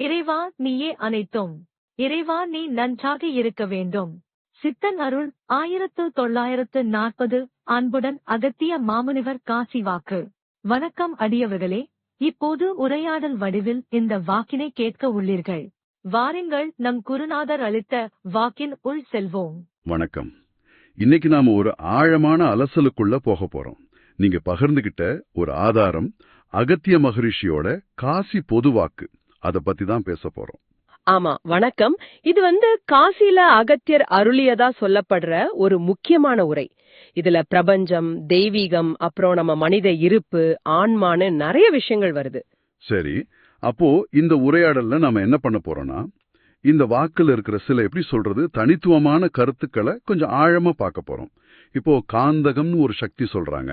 இறைவா நீயே அனைத்தும். இறைவா நீ நன்றாக இருக்க வேண்டும். சித்தன் அருள் 1940. அன்புடன் அகத்திய மாமுனிவர் காசி வாக்கு. வணக்கம் அடியவர்களே. இப்போது உரையாடல் வடிவில் இந்த வாக்கினை கேட்க உள்ளீர்கள். வாருங்கள் நம் குருநாதர் அளித்த வாக்கின் உள் செல்வோம். வணக்கம். இன்னைக்கு நாம ஒரு ஆழமான அலசலுக்குள்ள போக போறோம். நீங்க பகிர்ந்துகிட்ட ஒரு ஆதாரம் அகத்திய மகரிஷியோட காசி பொதுவாக்கு, அத பத்தி தான் பேச போறோம். ஆமா, வணக்கம். இது காசில அகத்தியர் அருளியதா சொல்லப்படுற ஒரு முக்கியமான உரை. இதுல பிரபஞ்சம், தெய்வீகம், அப்புறம் நம்ம மனித இருப்பு, ஆன்மான்னு நிறைய விஷயங்கள் வருது. சரி, அப்போ இந்த உரையாடல்ல நாம என்ன பண்ண போறோம்னா, இந்த வாக்குல இருக்கிற சில எப்படி சொல்றது தனித்துவமான கருத்துக்களை கொஞ்சம் ஆழமா பார்க்க போறோம். இப்போ காந்தகம்னு ஒரு சக்தி சொல்றாங்க,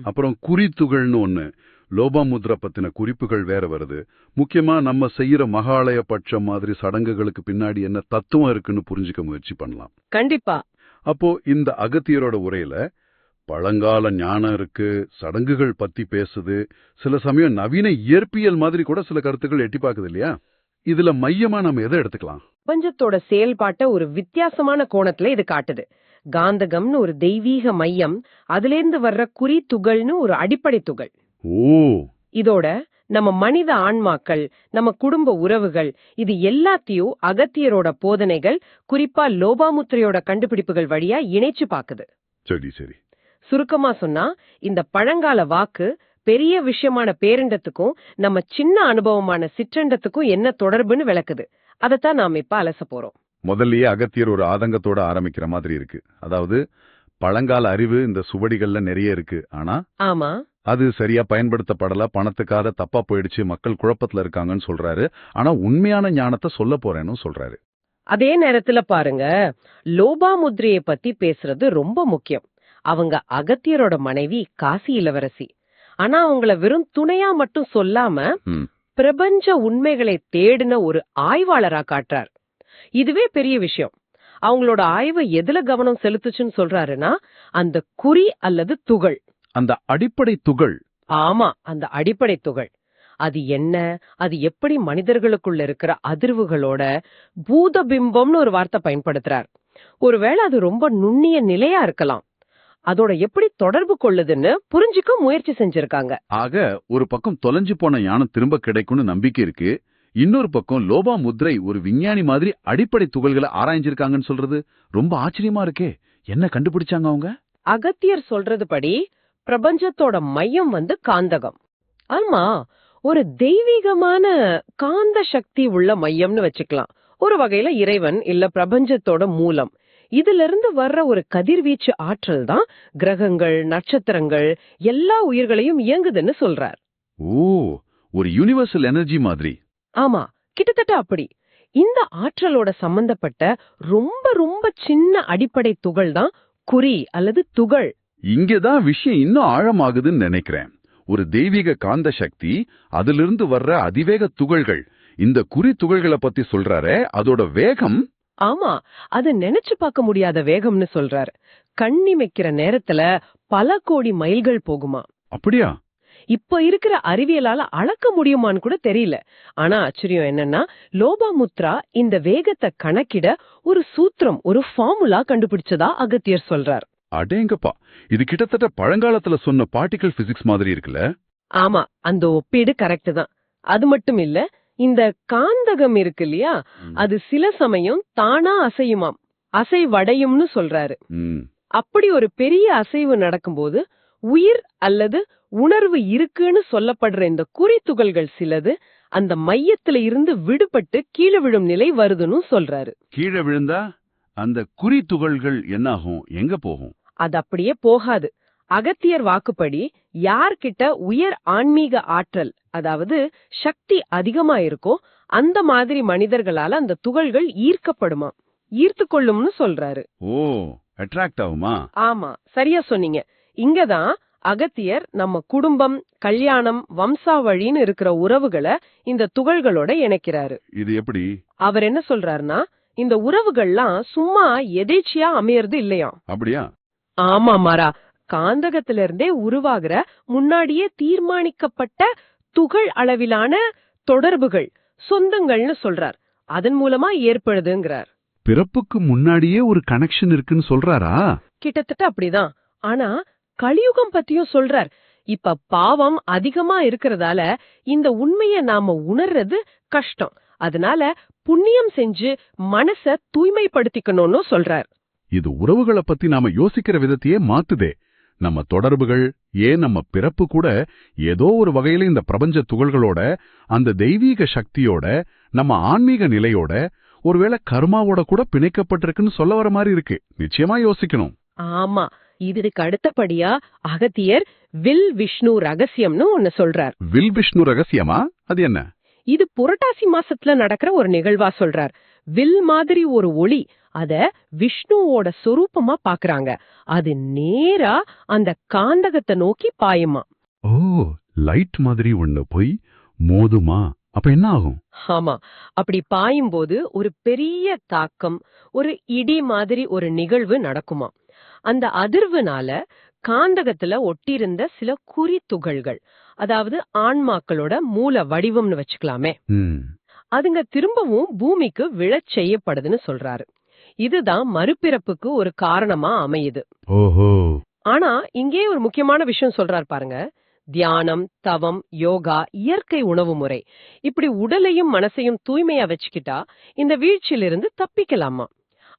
அப்புறம் குறித்துகள்னு ஒண்ணு, லோபாமுத்ரா பத்தின குறிப்புகள் வேற வருது. முக்கியமா நம்ம செய்யற மகாலய பட்சம் மாதிரி சடங்குகளுக்கு பின்னாடி என்ன தத்துவம் இருக்குன்னு புரிஞ்சுக்க முயற்சி பண்ணலாம். கண்டிப்பா. அப்போ இந்த அகத்தியரோட உரையில பழங்கால ஞானம் இருக்கு, சடங்குகள் பத்தி பேசுது, சில சமயம் நவீன இயற்பியல் மாதிரி கூட சில கருத்துக்கள் எட்டி பாக்குது இல்லையா? இதுல மையமா நம்ம எதை எடுத்துக்கலாம்? பிரபஞ்சத்தோட செயல்பாட்ட ஒரு வித்தியாசமான கோணத்துல இது காட்டுது. காந்தகம்னு ஒரு தெய்வீக மையம், அதுல இருந்து வர்ற குறி துகள்னு ஒரு அடிப்படை துகள். ஓ, இதோட நம்ம மனித ஆன்மாக்கள், நம்ம குடும்ப உறவுகள், இது எல்லாத்தையும் அகத்தியரோட போதனைகள், குறிப்பா லோபாமுத்ரையோட கண்டுபிடிப்புகள் வழியா இணைச்சு பாக்குது. சரி சரி. சுருக்கமா சொன்னா, இந்த பழங்கால வாக்கு பெரிய விஷயமான பேரண்டத்துக்கும் நம்ம சின்ன அனுபவமான சிற்றண்டத்துக்கும் என்ன தொடர்புன்னு விளக்குது. அதத்தான் நாம இப்ப அலச போறோம். முதல்லயே அகத்தியர் ஒரு ஆதங்கத்தோட ஆரம்பிக்கிற மாதிரி இருக்கு. அதாவது பழங்கால அறிவு இந்த சுவடிகள்ல நிறைய இருக்கு, ஆனா ஆமா, அது சரியா பயன்படுத்தப்படல, பணத்துக்காக தப்பா போயிடுச்சு, மக்கள் குழப்பத்துல இருக்காங்கன்னு சொல்றாரு. ஆனா உண்மையான ஞானத்தை சொல்ல போறேன்னு சொல்றாரு. அதே நேரத்துல பாருங்க, லோபாமுத்ரையை பத்தி பேசுறது ரொம்ப முக்கியம். அவங்க அகத்தியரோட மனைவி காசி இளவரசி. ஆனா அவங்கள வெறும் துணையா மட்டும் சொல்லாம பிரபஞ்ச உண்மைகளை தேடின ஒரு ஆய்வாளரா காட்டுறார். இதுவே பெரிய விஷயம். அவங்களோட ஆய்வு எதுல கவனம் செலுத்துச்சுன்னு சொல்றாருன்னா, அந்த குறி அல்லது துகள், அந்த அடிப்படை துகள். ஆமா, அந்த அடிப்படை துகள். அது என்ன, அது எப்படி மனிதர்களுக்குள்ள இருக்கிற அதிர்வுகளோட பூதபிம்பம்னு ஒரு வார்த்தை பயன்படுத்துறார். ஒருவேளை அது ரொம்ப நுண்ணிய நிலையா இருக்கலாம். அதோட எப்படி தொடர்பு கொள்ளுதுன்னு புரிஞ்சுக்க முயற்சி செஞ்சிருக்காங்க. ஆக ஒரு பக்கம் தொலைஞ்சு போன ஞானம் திரும்ப கிடைக்கும்னு நம்பிக்கை இருக்கு, இன்னொரு பக்கம் லோபாமுத்ரை ஒரு விஞ்ஞானி மாதிரி அடிப்படை துகள்களை ஆராய்ஞ்சிருக்காங்கன்னு சொல்றது ரொம்ப ஆச்சரியமா இருக்கே. என்ன கண்டுபிடிச்சாங்க அவங்க? அகத்தியர் சொல்றது படி பிரபஞ்சத்தோட மையம் காந்தகம். ஆமா, ஒரு தெய்வீகமான காந்த சக்தி உள்ள மையம்னு வச்சுக்கலாம். ஒரு வகையில இறைவன் இல்ல பிரபஞ்சத்தோட மூலம். இதுல இருந்து வர்ற ஒரு கதிர்வீச்சு ஆற்றல் தான் கிரகங்கள், நட்சத்திரங்கள், எல்லா உயிர்களையும் இயங்குதுன்னு சொல்றார். ஓ, ஒரு யூனிவர்சல் எனர்ஜி மாதிரி. ஆமா, கிட்டத்தட்ட அப்படி. இந்த ஆற்றலோட சம்பந்தப்பட்ட ரொம்ப ரொம்ப சின்ன அடிப்படை துகள் தான் குறி அல்லது துகள். இங்கதான் விஷயம் இன்னும் ஆழமாகுதுன்னு நினைக்கிறேன். ஒரு தெய்வீக காந்த சக்தி, அதிலிருந்து வர்ற அதிவேக துகள்கள், இந்த குறி துகள்களை பத்தி சொல்றாரே, அதோட வேகம். ஆமா, அது நினைச்சு பார்க்க முடியாத வேகம்னு சொல்றாரு. கண்ணிமைக்கிற நேரத்துல பல கோடி மைல்கள் போகுமா. அப்படியா? இப்ப இருக்கிற அறிவியலால அளக்க முடியுமான்னு கூட தெரியல. ஆனா ஆச்சரியம் என்னன்னா, லோபாமுத்ரா இந்த வேகத்தை கணக்கிட ஒரு சூத்திரம், ஒரு ஃபார்முலா கண்டுபிடிச்சதா அகத்தியர் சொல்றார். அடேங்கப்பா, இது கிட்டத்தட்ட பழங்காலத்துல சொன்ன பார்ட்டிகல் பிசிக்ஸ் மாதிரி இருக்குல்ல? ஆமா, அந்த ஒப்பீடு கரெக்ட் தான். அது மட்டும் இல்ல, இந்த காந்தகம் இருக்கு இல்லையா, அது சில சமயம் தானா அசையுமாம், அசைவடையும்னு சொல்றாரு. அப்படி ஒரு பெரிய அசைவு நடக்கும்போது உயிர் அல்லது உணர்வு இருக்குன்னு சொல்லப்படுற இந்த குறித்துகள்கள் சிலது அந்த மையத்துல இருந்து விடுபட்டு கீழே விழும் நிலை வருதுன்னு சொல்றாரு. கீழே விழுந்தா அந்த குறி துகள்கள் என்னாகும், எங்க போகும்? அது அப்படியே போகாது. அகத்தியர் வாக்குப்படி யார்கிட்ட உயர் ஆன்மீக ஆற்றல், அதாவது சக்தி அதிகமா இருக்கோ அந்த மாதிரி மனிதர்களால அந்த துகள்கள் ஈர்க்கப்படுமா, ஈர்த்து கொள்ளும்னு சொல்றாரு. ஓ, அட்ராக்ட் ஆகுமா? ஆமா, சரியா சொன்னீங்க. இங்கதான் அகத்தியர் நம்ம குடும்பம், கல்யாணம், வம்சாவழின்னு இருக்கிற உறவுகளை இந்த துகள்களோட இணைக்கிறாரு. இது எப்படி? அவர் என்ன சொல்றாருன்னா, இந்த உறவுகள்லாம் சும்மா எதேச்சியா அமையறது இல்லையா. அப்படியா? ஆமா மாறா, காந்தகத்திலிருந்தே உருவாகிற முன்னாடியே தீர்மானிக்கப்பட்ட துகள் அளவிலான தொடர்புகள், சொந்தங்கள்னு சொல்றார். அதன் மூலமா ஏற்படுதுங்கிறார். பிறப்புக்கு முன்னாடியே ஒரு கனெக்ஷன் இருக்குன்னு சொல்றாரா? கிட்டத்தட்ட அப்படிதான். ஆனா கலியுகம் பத்தியும் சொல்றார். இப்ப பாவம் அதிகமா இருக்கிறதால இந்த உண்மைய நாம உணர்றது கஷ்டம். அதனால புண்ணியம் செஞ்சு மனச தூய்மைப்படுத்திக்கணும்னு சொல்றார். இது உறவுகளை பத்தி நாம யோசிக்கிற விதத்தையே மாத்துதே. நம்ம தொடர்புகள், ஏன் நம்ம பிறப்பு கூட ஏதோ ஒரு வகையில இந்த பிரபஞ்ச துகள்களோட, அந்த தெய்வீக சக்தியோட, நம்ம ஆன்மீக நிலையோட, ஒருவேளை கர்மாவோட கூட பிணைக்கப்பட்டிருக்குன்னு சொல்ல வர மாதிரி இருக்கு. நிச்சயமா யோசிக்கணும். ஆமா, இதுக்கு அடுத்தபடியா அகத்தியர் வில் விஷ்ணு ரகசியம்னு ஒன்னு சொல்றார். வில் விஷ்ணு ரகசியமா? அது என்ன? இது புரட்டாசி மாசத்துல நடக்கிற ஒரு நிகழ்வா சொல்றார். வில் மாதிரி ஒரு ஒளி, அத விஷ்ணுவோட சொரூபமா பாக்குறாங்க. அது நேரா அந்த காந்தகத்தை நோக்கி பாயுமா. ஓ, லைட் மாதிரி ஒண்ணு போய் மோதுமா? அப்ப என்ன ஆகும்? ஆமா, அப்படி பாயும்போது ஒரு பெரிய தாக்கம், ஒரு இடி மாதிரி ஒரு நிகழ்வு நடக்குமா. அந்த அதிர்வுனால காந்தகத்துல ஒட்டியிருந்த சில குறி துகள்கள், அதாவது ஆன்மாக்களோட மூல வடிவம்னு வச்சுக்கலாமே, அதுங்க திரும்பவும் பூமிக்கு விழச் செய்யப்படுதுன்னு சொல்றாரு. இதுதான் மறுபிறப்புக்கு ஒரு காரணமா அமையுது. ஓஹோ. ஆனா இங்கே ஒரு முக்கியமான விஷயம் சொல்றாரு பாருங்க. தியானம், தவம், யோகா, இயற்கை உணவு முறை, இப்படி உடலையும் மனசையும் தூய்மையா வச்சுக்கிட்டா இந்த வீழ்ச்சியிலிருந்து தப்பிக்கலாமா,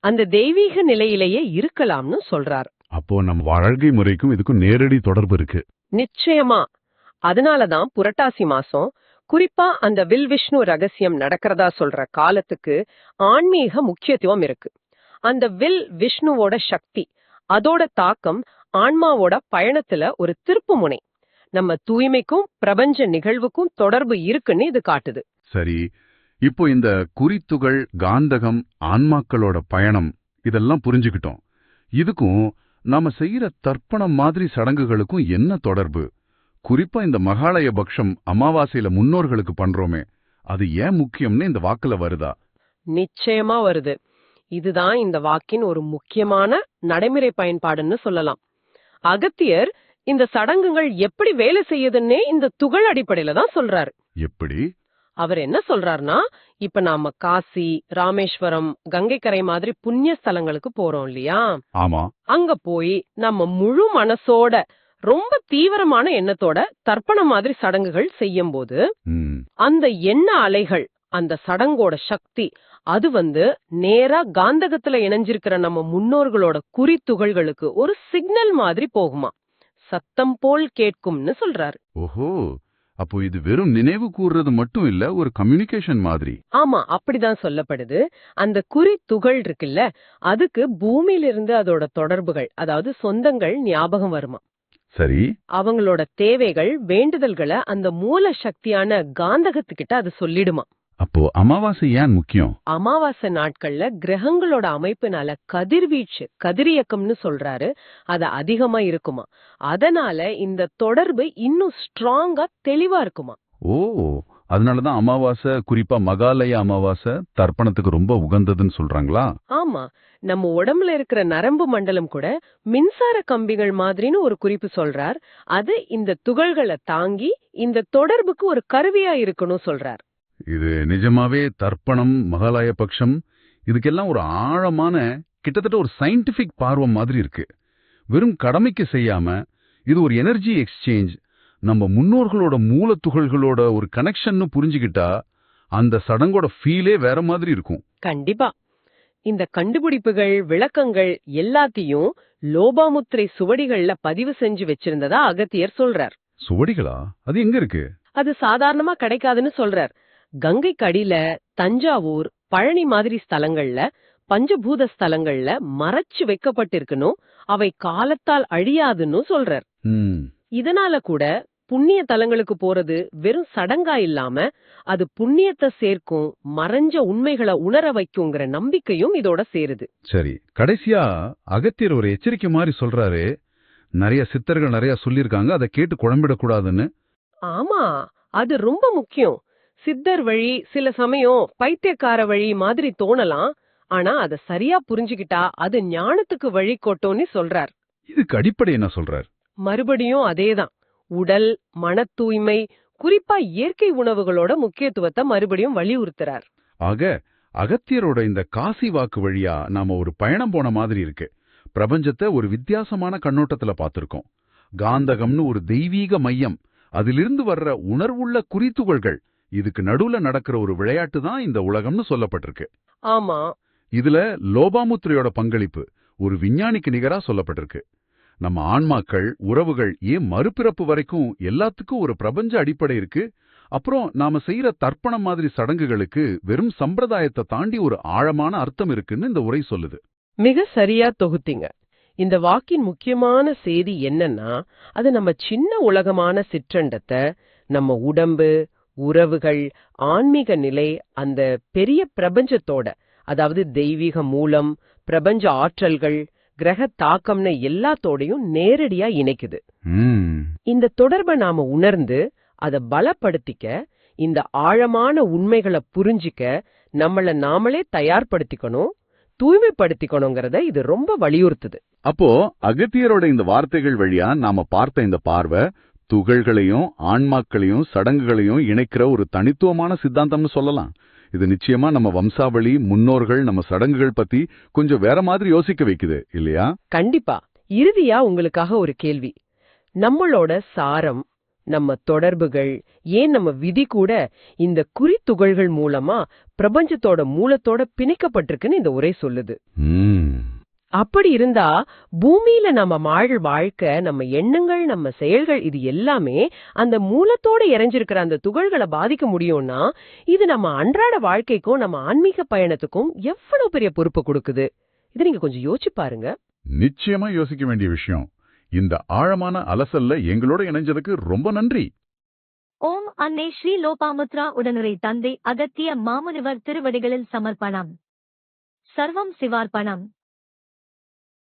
அந்த தெய்வீக நிலையிலேயே இருக்கலாம்னு சொல்றார். அப்போ நம்ம வாழ்க்கை முறைக்கும் இதுக்கும் நேரடி தொடர்பு இருக்கு. நிச்சயமா. அதனாலதான் புரட்டாசி மாசம், குறிப்பா அந்த வில் விஷ்ணு ரகசியம் நடக்கிறதா சொல்ற காலத்துக்கு ஆன்மீக முக்கியத்துவம் இருக்கு. அந்த வில் விஷ்ணுவோட சக்தி, அதோட தாக்கம் ஆன்மாவோட பயணத்துல ஒரு திருப்பு முனை. நம்ம தூய்மைக்கும் பிரபஞ்ச நிகழ்வுக்கும் தொடர்பு இருக்குன்னு இது காட்டுது. சரி, இப்போ இந்த குறித்துகள், காந்தகம், ஆன்மாக்களோட பயணம், இதெல்லாம் புரிஞ்சுக்கிட்டோம். இதுக்கும் நாம செய்யற தர்ப்பணம் மாதிரி சடங்குகளுக்கும் என்ன தொடர்பு? குறிப்பா இந்த மகாலய பக்ஷம் அமாவாசையில முன்னோர்களுக்கு பண்றோமே, அது ஏன் முக்கியம்னு இந்த வாக்குல வருதா? நிச்சயமா வருது. இதுதான் இந்த வாக்கின் ஒரு முக்கியமான நடைமுறை பயன்பாடுன்னு சொல்லலாம். அகத்தியர் இந்த சடங்குகள் எப்படி வேலை செய்யுதுன்னே இந்த துகள் அடிப்படையில தான் சொல்றாரு. எப்படி? அவர் என்ன சொல்றாருன்னா, இப்ப நாம காசி, ராமேஸ்வரம், கங்கை கரை மாதிரி புண்ணிய ஸ்தலங்களுக்கு போறோம் இல்லையா? ஆமா. அங்க போய் நம்ம முழு மனசோட, ரொம்ப தீவிரமான எண்ணத்தோட தர்ப்பணம் மாதிரி சடங்குகள் செய்யும் போது அந்த எண்ண அலைகள், அந்த சடங்கோட சக்தி, அது நேரா காந்தகத்துல இணைஞ்சிருக்கிற நம்ம முன்னோர்களோட குறித்துகள்களுக்கு ஒரு சிக்னல் மாதிரி போகுமா, சத்தம் போல் கேட்கும்னு சொல்றாரு. ஓஹோ, அப்போ இது வெறும் நினைவு கூறுறது மட்டும் இல்ல, ஒரு கம்யூனிகேஷன் மாதிரி. ஆமா, அப்படிதான் சொல்லப்படுது. அந்த குறி துகள் இருக்குல்ல, அதுக்கு பூமியிலிருந்து அதோட தொடர்புகள், அதாவது சொந்தங்கள் ஞாபகம் வருமா. சரி. அவங்களோட தேவைகள், வேண்டுதல்களை அந்த மூல சக்தியான காந்தகத்துக்கிட்ட அது சொல்லிடுமா. அப்போ அமாவாசை ஏன் முக்கியம்? அமாவாசை நாட்கள்ல கிரகங்களோட அமைப்புனால கதிர்வீச்சு, கதிரியக்கம்னு சொல்றாரு, அது அதிகமா இருக்குமா. அதனால இந்த தொடர்பு இன்னும் ஸ்ட்ராங்கா, தெளிவா இருக்குமா. ஓ, அதனாலதான் அமாவாசை, குறிப்பா மகாலய அமாவாசை தர்ப்பணத்துக்கு ரொம்ப உகந்ததுன்னு சொல்றாங்களா? ஆமா, நம்ம உடம்புல இருக்கிற நரம்பு மண்டலம் கூட மின்சார கம்பிகள் மாதிரின்னு ஒரு குறிப்பு சொல்றார். அது இந்த துகள்களை தாங்கி இந்த தொடர்புக்கு ஒரு கருவியா இருக்கணும் சொல்றார். இது நிஜமாவே தர்ப்பணம், மகாலய பட்சம், இதுக்கெல்லாம் ஒரு ஆழமான, கிட்டத்தட்ட ஒரு சயின்டிபிக் பார்வை மாதிரி இருக்கு. வெறும் கடமைக்கு செய்யாம இது ஒரு எனர்ஜி எக்ஸ்சேஞ்ச், நம்ம முன்னோர்களோட மூலத்துகள்களோட ஒரு கனெக்ஷன் புரிஞ்சுக்கிட்டா அந்த சடங்கோட ஃபீலே வேற மாதிரி இருக்கும். கண்டிப்பா. இந்த கண்டுபிடிப்புகள், விளக்கங்கள் எல்லாத்தையும் லோபாமுத்திரை சுவடிகள்ல பதிவு செஞ்சு வச்சிருந்ததா அகத்தியர் சொல்றார். சுவடிகளா? அது எங்க இருக்கு? அது சாதாரணமா கிடைக்காதுன்னு சொல்றார். கங்கைக்கு அடியில, தஞ்சாவூர், பழனி மாதிரி ஸ்தலங்கள்ல, பஞ்சபூத ஸ்தலங்கள்ல மறைச்சு வைக்கப்பட்டிருக்கணும். அவை காலத்தால் அழியாதுன்னு சொல்றார். இதனால கூட புண்ணிய தலங்களுக்கு போறது வெறும் சடங்கா இல்லாம அது புண்ணியத்தை சேர்க்கும், மறைஞ்ச உண்மைகளை உணர வைக்குங்கிற நம்பிக்கையும் இதோட சேருது. சரி, கடைசியா அகத்தியர் ஒரு எச்சரிக்கை மாதிரி சொல்றாரு, நிறைய சித்தர்கள் நிறைய சொல்லிருக்காங்க, அதை கேட்டு குழம்பிடக்கூடாதுன்னு. ஆமா, அது ரொம்ப முக்கியம். சித்தர் வழி சில சமயம் பைத்தியக்கார வழி மாதிரி தோணலாம். ஆனா அத சரியா புரிஞ்சுக்கிட்டா அது ஞானத்துக்கு வழி கோட்டோன்னு சொல்றார். இதுக்கு அடிப்படை என்ன சொல்றார்? மறுபடியும் அதேதான். உடல், மன தூய்மை, குறிப்பா இயற்கை உணவுகளோட முக்கியத்துவத்தை மறுபடியும் வலியுறுத்துறார். ஆக அகத்தியரோட இந்த காசி வாக்கு வழியா நாம ஒரு பயணம் போன மாதிரி இருக்கு. பிரபஞ்சத்தை ஒரு வித்தியாசமான கண்ணோட்டத்துல பார்த்திருக்கோம். காந்தகம்னு ஒரு தெய்வீக மையம், அதிலிருந்து வர்ற உணர்வுள்ள குறித்துகள்கள், இதுக்கு நடுவுல நடக்கிற ஒரு விளையாட்டு தான் இந்த உலகம்னு சொல்லப்பட்டிருக்கு. ஆமா, இதுல லோபாமுத்ரையோட பங்களிப்பு ஒரு விஞ்ஞானிக்கு நிகரா சொல்லப்பட்டிருக்கு. நம்ம ஆன்மாக்கள், உறவுகள், ஏன் மறுபிறப்பு வரைக்கும் எல்லாத்துக்கும் ஒரு பிரபஞ்ச அடிப்படை இருக்கு. அப்புறம் நாம செய்யற தர்ப்பணம் மாதிரி சடங்குகளுக்கு வெறும் சம்பிரதாயத்தை தாண்டி ஒரு ஆழமான அர்த்தம் இருக்குன்னு இந்த உரை சொல்லுது. மிக சரியா தொகுத்தீங்க. இந்த வாக்கின் முக்கியமான செய்தி என்னன்னா, அது நம்ம சின்ன உலகமான சிற்றண்டத்தை நம்ம உடம்பு, உறவுகள், ஆன்மீக நிலை, அந்த பெரிய பிரபஞ்சத்தோட, அதாவது தெய்வீக மூலம், பிரபஞ்ச ஆற்றல்கள், கிரக தாக்கம்னு எல்லாத்தோடையும் நேரடியா இணைக்குது. இந்த தொடர்பை நாம உணர்ந்து அதை பலப்படுத்திக்க, இந்த ஆழமான உண்மைகளை புரிஞ்சிக்க நம்மள நாமளே தயார்படுத்திக்கணும், தூய்மைப்படுத்திக்கணுங்கிறத இது ரொம்ப வலியுறுத்துது. அப்போ அகத்தியரோட இந்த வார்த்தைகள் வழியா நாம பார்த்த இந்த பார்வை துகள்களையும் ஆன்மாக்களையும் சடங்குகளையும் இணைக்கிற ஒரு தனித்துவமான சித்தாந்தம்னு சொல்லலாம். இது நிச்சயமா நம்ம வம்சாவளி, முன்னோர்கள், நம்ம சடங்குகள் பத்தி கொஞ்சம் வேற மாதிரி யோசிக்க வைக்குது இல்லையா? கண்டிப்பா. இறுதியா உங்களுக்காக ஒரு கேள்வி. நம்மளோட சாரம், நம்ம தொடர்புகள், ஏன் நம்ம விதி கூட இந்த குறித்துகள்கள் மூலமா பிரபஞ்சத்தோட மூலத்தோட பிணைக்கப்பட்டிருக்குன்னு இந்த உரை சொல்லுது. அப்படி இருந்தா பூமியில நம்ம வாழ்க்கை, நம்ம எண்ணங்கள், நம்ம செயல்கள், இது எல்லாமே அந்த மூலத்தோட இறைஞ்சிருக்கிற அந்த துகள்களை பாதிக்க முடியும்னா, இது நம்ம அன்றாட வாழ்க்கைக்கும் நம்ம ஆன்மீக பயணத்துக்கும் எவ்வளவு பெரிய பொறுப்பு கொடுக்குது. இது நீங்க கொஞ்சம் யோசிச்சு பாருங்க. நிச்சயமா யோசிக்க வேண்டிய விஷயம். இந்த ஆழமான அலசல்ல எங்களோட இணைஞ்சதுக்கு ரொம்ப நன்றி. ஓம் அன்னை ஸ்ரீ லோபாமுத்ரா உடனுரை தந்தை அகத்திய மாமுனிவர் திருவடிகளில் சமர்ப்பணம். சர்வம் சிவார்ப்பணம்.